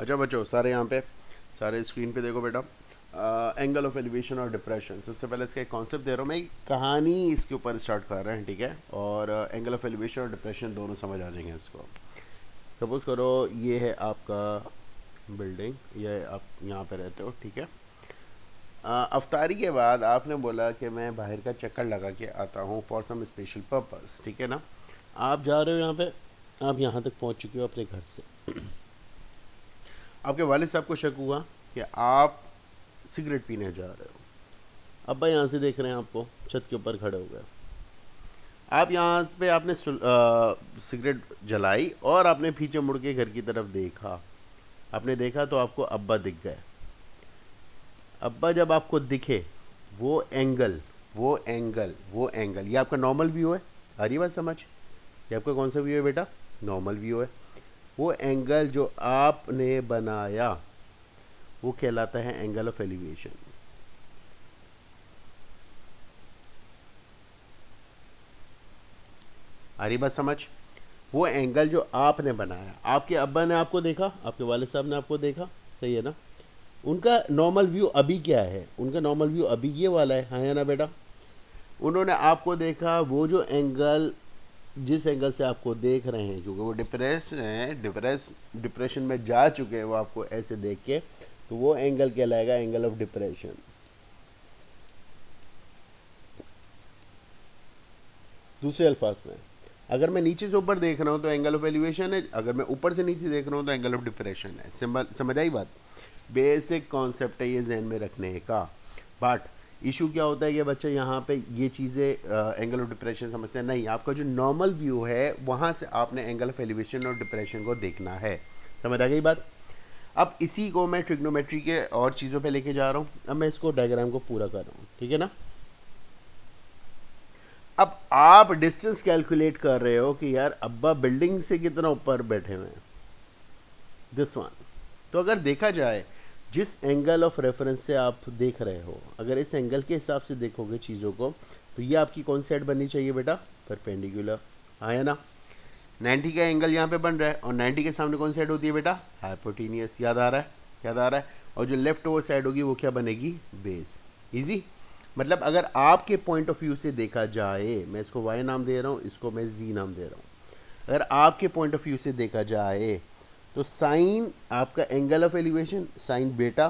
अच्छा बच्चों, सारे यहाँ पे, सारे स्क्रीन पे देखो बेटा। एंगल ऑफ एलिवेशन और डिप्रेशन, सबसे पहले इसका एक कॉन्सेप्ट दे रहा हूँ मैं, एक कहानी इसके ऊपर स्टार्ट कर रहे हैं, ठीक है। और एंगल ऑफ एलिवेशन और डिप्रेशन दोनों समझ आ जाएंगे इसको। सपोज करो ये है आपका बिल्डिंग, ये आप यहाँ पे रहते हो, ठीक है। अफ्तारी के बाद आपने बोला कि मैं बाहर का चक्कर लगा के आता हूँ फॉर सम स्पेशल पर्पस, ठीक है ना। आप जा रहे हो यहाँ पे, आप यहाँ तक पहुँच चुके हो अपने घर से। आपके वालिद साहब को शक हुआ कि आप सिगरेट पीने जा रहे हो। अब्बा यहाँ से देख रहे हैं आपको, छत के ऊपर खड़े हो गए। आप यहाँ पे आपने सिगरेट जलाई और आपने पीछे मुड़ के घर की तरफ देखा। आपने देखा तो आपको अब्बा दिख गए। अब्बा जब आपको दिखे, वो एंगल ये आपका नॉर्मल व्यू है। आ रही बात समझ? ये आपका कौन सा व्यू है बेटा? नॉर्मल व्यू है। वो एंगल जो आपने बनाया वो कहलाता है एंगल ऑफ एलिवेशन। आ रही बात समझ? वो एंगल जो आपने बनाया, आपके अब्बा ने आपको देखा, आपके वालिद साहब ने आपको देखा, सही है ना। उनका नॉर्मल व्यू अभी क्या है? उनका नॉर्मल व्यू अभी ये वाला है, हाँ या ना बेटा। उन्होंने आपको देखा, वो जो एंगल, जिस एंगल से आपको देख रहे हैं, क्योंकि वो डिप्रेशन में जा चुके हैं, वो आपको ऐसे देख के, तो वो एंगल कहलाएगा एंगल ऑफ डिप्रेशन। दूसरे अल्फाज में, अगर मैं नीचे से ऊपर देख रहा हूँ तो एंगल ऑफ एलिवेशन है, अगर मैं ऊपर से नीचे देख रहा हूँ तो एंगल ऑफ डिप्रेशन है। सिंबल समझ आई बात? बेसिक कॉन्सेप्ट है ये जहन में रखने का। बट इशू क्या होता है कि बच्चे यहाँ पे ये चीज़ें एंगल ऑफ डिप्रेशन समझते हैं नहीं। आपका जो नॉर्मल व्यू है वहाँ से आपने एंगल ऑफ एलिवेशन और डिप्रेशन को देखना है। समझ आ गई बात? अब इसी को मैं ट्रिग्नोमेट्री के और चीज़ों पे लेके जा रहा हूँ। अब मैं इसको डायग्राम को पूरा कर रहा हूँ, ठीक है ना। अब आप डिस्टेंस कैलकुलेट कर रहे हो कि यार अब्बा बिल्डिंग से कितना ऊपर बैठे हुए हैं, दिस वन। तो अगर देखा जाए, जिस एंगल ऑफ रेफरेंस से आप देख रहे हो, अगर इस एंगल के हिसाब से देखोगे चीज़ों को, तो ये आपकी कौन सी साइड बननी चाहिए बेटा? परपेंडिकुलर, हाँ या ना। 90 का एंगल यहाँ पे बन रहा है और 90 के सामने कौन सी साइड होती है बेटा? हाइपोटेनियस। याद आ रहा है? याद आ रहा है? और जो लेफ्ट ओवर साइड होगी वो क्या बनेगी? बेस। इजी। मतलब अगर आपके पॉइंट ऑफ व्यू से देखा जाए, मैं इसको वाई नाम दे रहा हूँ, इसको मैं जी नाम दे रहा हूँ। अगर आपके पॉइंट ऑफ व्यू से देखा जाए तो साइन आपका एंगल ऑफ एलिवेशन, साइन बेटा,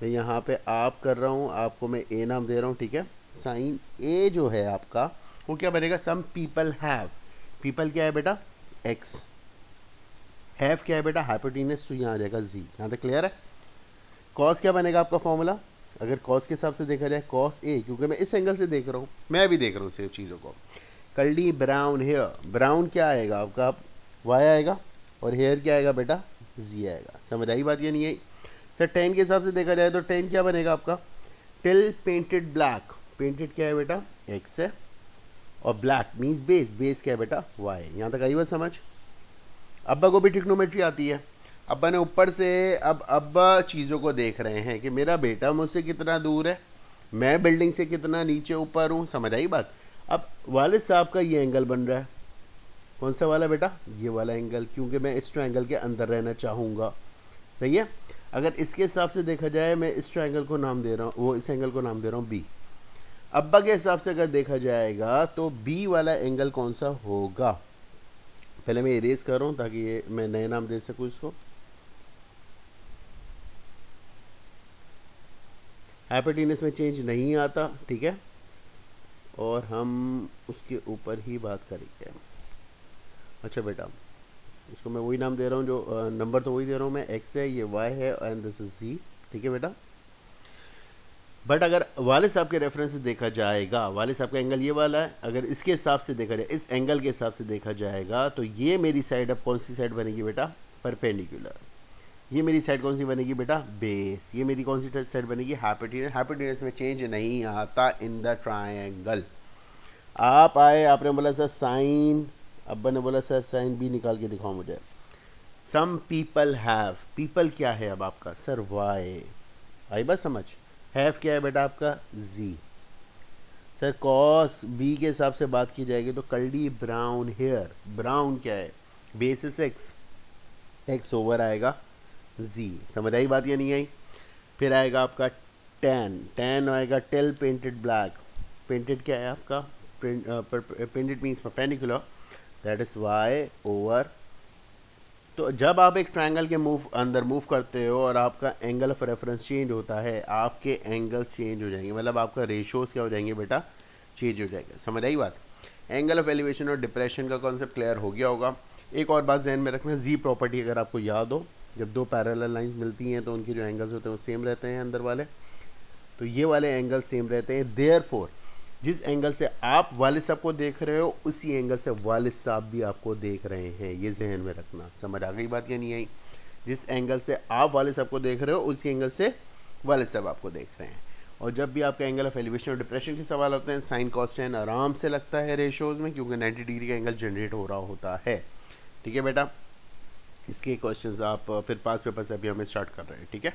मैं यहाँ पे आप कर रहा हूँ, आपको मैं ए नाम दे रहा हूँ, ठीक है। साइन ए जो है आपका, वो क्या बनेगा? सम पीपल हैव, पीपल क्या है बेटा? एक्स। हैव क्या है बेटा? हाइपोटेनस, तो यहाँ आ जाएगा जी। यहाँ तक क्लियर है? कॉस क्या बनेगा आपका फॉर्मूला? अगर कॉस के हिसाब से देखा जाए, कॉस ए, क्योंकि मैं इस एंगल से देख रहा हूँ, मैं भी देख रहा हूँ सिर्फ चीज़ों को। कर्ली ब्राउन हेयर, ब्राउन क्या आएगा आपका? वाई आएगा। और हेयर क्या आएगा बेटा? जी आएगा। समझ आई बात या नहीं आई? सर टेन के हिसाब से देखा जाए तो टेन क्या बनेगा आपका? टिल पेंटेड ब्लैक, पेंटेड क्या है बेटा? एक्स है। और ब्लैक मीन्स बेस, बेस क्या है बेटा? वाई। यहाँ तक आई बात समझ? अब्बा को भी ट्रिग्नोमेट्री आती है। अब्बा ने ऊपर से, अब अब्बा चीज़ों को देख रहे हैं कि मेरा बेटा मुझसे कितना दूर है, मैं बिल्डिंग से कितना नीचे ऊपर हूँ। समझ आई बात? अब वालिद साहब का ये एंगल बन रहा है, कौन सा वाला बेटा? ये वाला एंगल, क्योंकि मैं इस ट्रायंगल के अंदर रहना चाहूँगा, सही है। अगर इसके हिसाब से देखा जाए, मैं इस ट्रायंगल को नाम दे रहा हूँ, वो इस एंगल को नाम दे रहा हूँ बी। अब्बा के हिसाब से अगर देखा जाएगा तो बी वाला एंगल कौन सा होगा? पहले मैं इरेज कर रहा हूँ ताकि ये मैं नए नाम दे सकूँ इसको। हाइपोटेनस में चेंज नहीं आता, ठीक है, और हम उसके ऊपर ही बात करेंगे। अच्छा बेटा, इसको मैं वही नाम दे रहा हूँ, जो नंबर तो वही दे रहा हूँ मैं, एक्स है, ये वाई है, एंड दिस इज जी, ठीक है बेटा। बट अगर वालिद साहब के रेफरेंस से देखा जाएगा, वालिद साहब का एंगल ये वाला है, अगर इसके हिसाब से देखा जाए, इस एंगल के हिसाब से देखा जाएगा, तो ये मेरी साइड अब कौन सी साइड बनेगी बेटा? परपेंडिकुलर। ये मेरी साइड कौन सी बनेगी बेटा? बेस। ये मेरी कौन सी साइड बनेगी? हाइपोटेनस। हाइपोटेनस में चेंज नहीं आता इन द ट्रायंगल। आप आए, आपने बोला सर साइन, अब्बा ने बोला सर साइन बी निकाल के दिखाओ मुझे। सम पीपल हैव, पीपल क्या है अब आपका? Sir Y. आई बात समझ? हैव क्या है बेटा आपका? जी। सर कॉस बी के हिसाब से बात की जाएगी तो कर्ली ब्राउन हेयर, ब्राउन क्या है? बेसिस एक्स, एक्स ओवर आएगा, जी। समझ आई बात या नहीं आई? फिर आएगा आपका टैन, टैन आएगा टेल पेंटेड ब्लैक। पेंटेड क्या है आपका? Painted means perpendicular, that is y over. तो जब आप एक ट्रायंगल के अंदर मूव करते हो और आपका एंगल ऑफ रेफरेंस चेंज होता है, आपके एंगल्स चेंज हो जाएंगे, मतलब आपका रेशियोज क्या हो जाएंगे बेटा? चेंज हो जाएगा। समझ आई बात? एंगल ऑफ एलिवेशन और डिप्रेशन का कॉन्सेप्ट क्लियर हो गया होगा। एक और बात ध्यान में रखना, जी प्रॉपर्टी अगर आपको याद हो, जब दो पैरेलल लाइंस मिलती हैं तो उनके जो एंगल्स होते हैं वो सेम रहते हैं अंदर वाले, तो ये वाले एंगल सेम रहते हैं। देयरफॉर जिस एंगल से आप वालिद साहब को देख रहे हो, उसी एंगल से वालिद साहब भी आपको देख रहे हैं, ये जहन में रखना। समझ आ गई बात या नहीं आई? जिस एंगल से आप वालिद साहब को देख रहे हो, उसी एंगल से वालिद साहब आपको देख रहे हैं। और जब भी आपका एंगल ऑफ एलिवेशन और डिप्रेशन के सवाल होते हैं, साइन कॉस टेन आराम से लगता है रेशियोज में, क्योंकि 90 डिग्री का एंगल जनरेट हो रहा होता है। ठीक है बेटा, इसके क्वेश्चंस आप फिर पास पेपर से अभी हमें स्टार्ट कर रहे हैं। ठीक है।